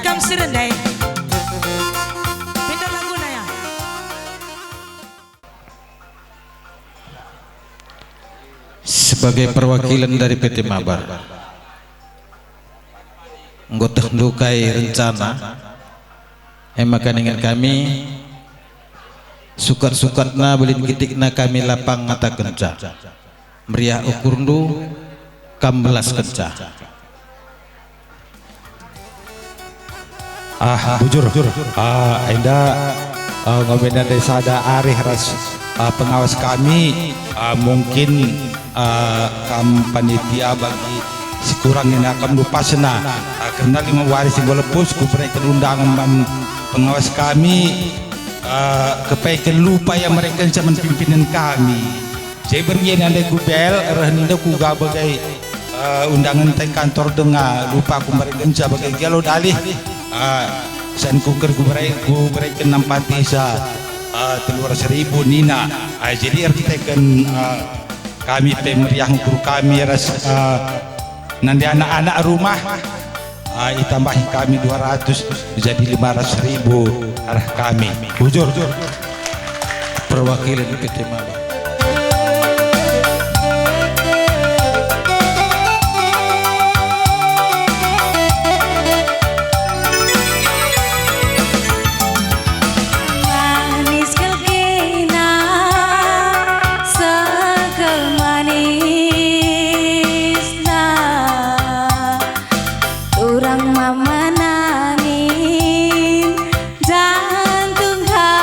Kam Sirendai. Pindah lagu na ya. Sebagai perwakilan dari PT Mabar, anggota ndukai rencana makan dengan kami sukat-sukatna belin kitikna kami lapang ngata kenca meriah ukurnu kambelas kenca. Bujur Enda ngomongin desa ada Arih ras pengawas kami mungkin panitia bagi sekurang ini akan lupa sena karena 5 waris yang lepus ku berikan undangan pengawas kami kepaikan lupa yang mereka zaman pimpinan kami. Saya bergian anda ku bel erahninda ku gabagai undangan teng kantor dengar lupa ku mereka sebagai galau dalih san kuker ku berikan 6 patisa 300.000 nina. Jadi artikan kami pemeriah guru kami ras nanti anak-anak rumah ditambah kami 200 jadi 500.000 arah kami. Bujur Perwakilan PT Mabar. Jantung hatiku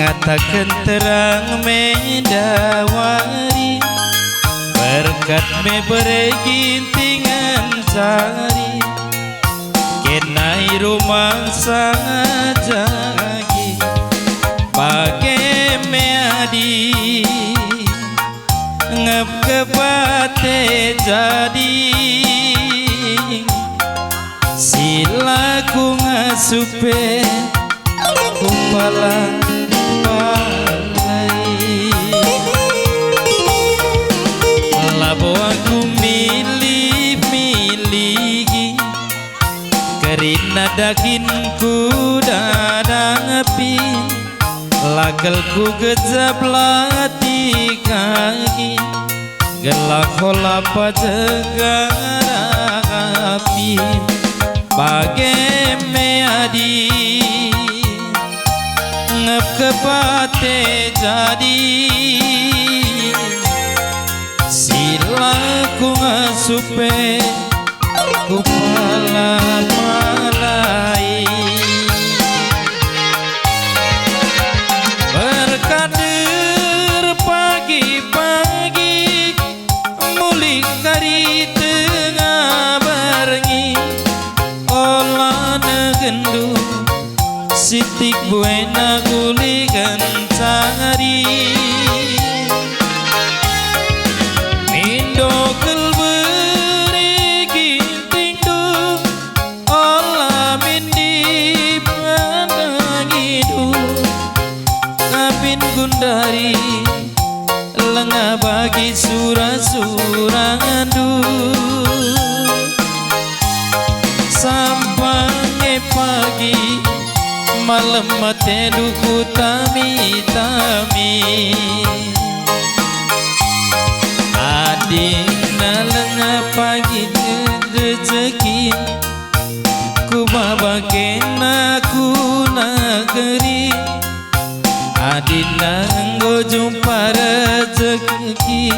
ngatakan terang medawari berkat me beregintingan cari kenai rumah sajagi pakai me adi ngep kepate jadi silaku ngasupe kumpala palai labo aku milih-milih kerina dagingku dadang api lagelku gejap latih kaki gelak kolapa jegara api bagai meadi ngep kepate jadi silaku ngasupe kupala malai berkader pagi-pagi mulik kari tengah barengi olah negendu sitik buena guligan cari mindo kelberi gintingdu olah mindi pandangidu kapin gundari lengah bagi surah-surangandu sampai pagi malam mateluku tami-tami adina lengah pagi rezeki ku babaken aku negeri adina enggo jumpa rezeki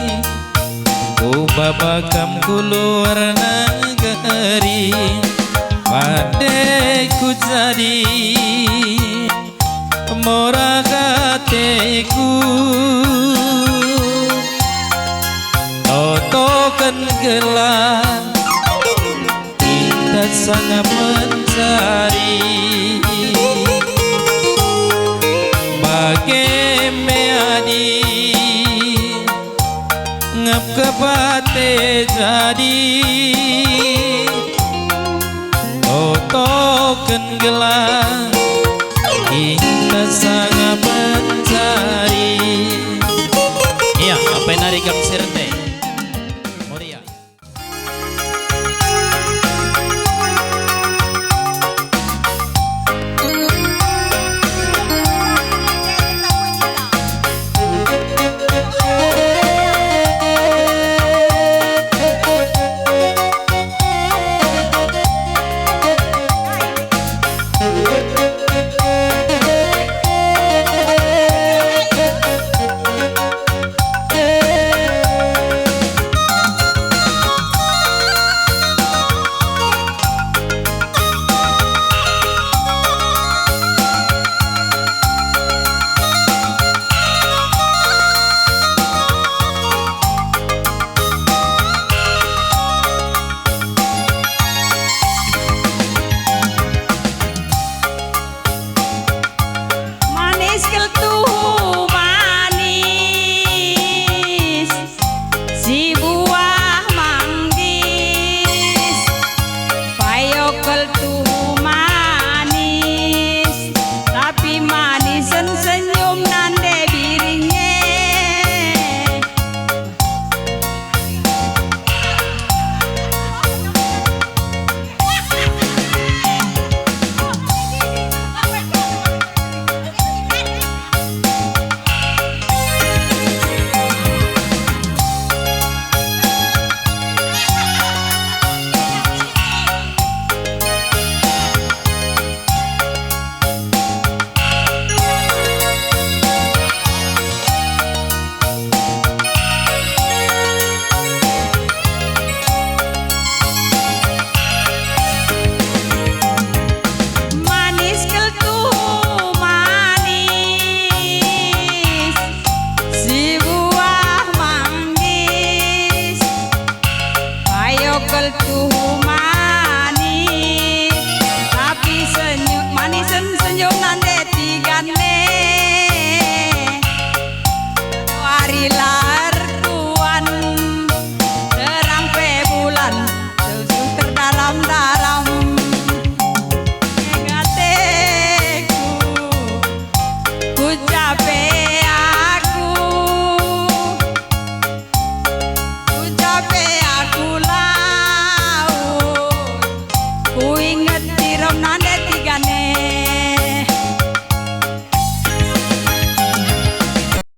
ku babakam ku luar negeri padai ku jadi moragateku totokan gelar kita sangat mencari bagai meadi ngep kepate jadi totokan gelar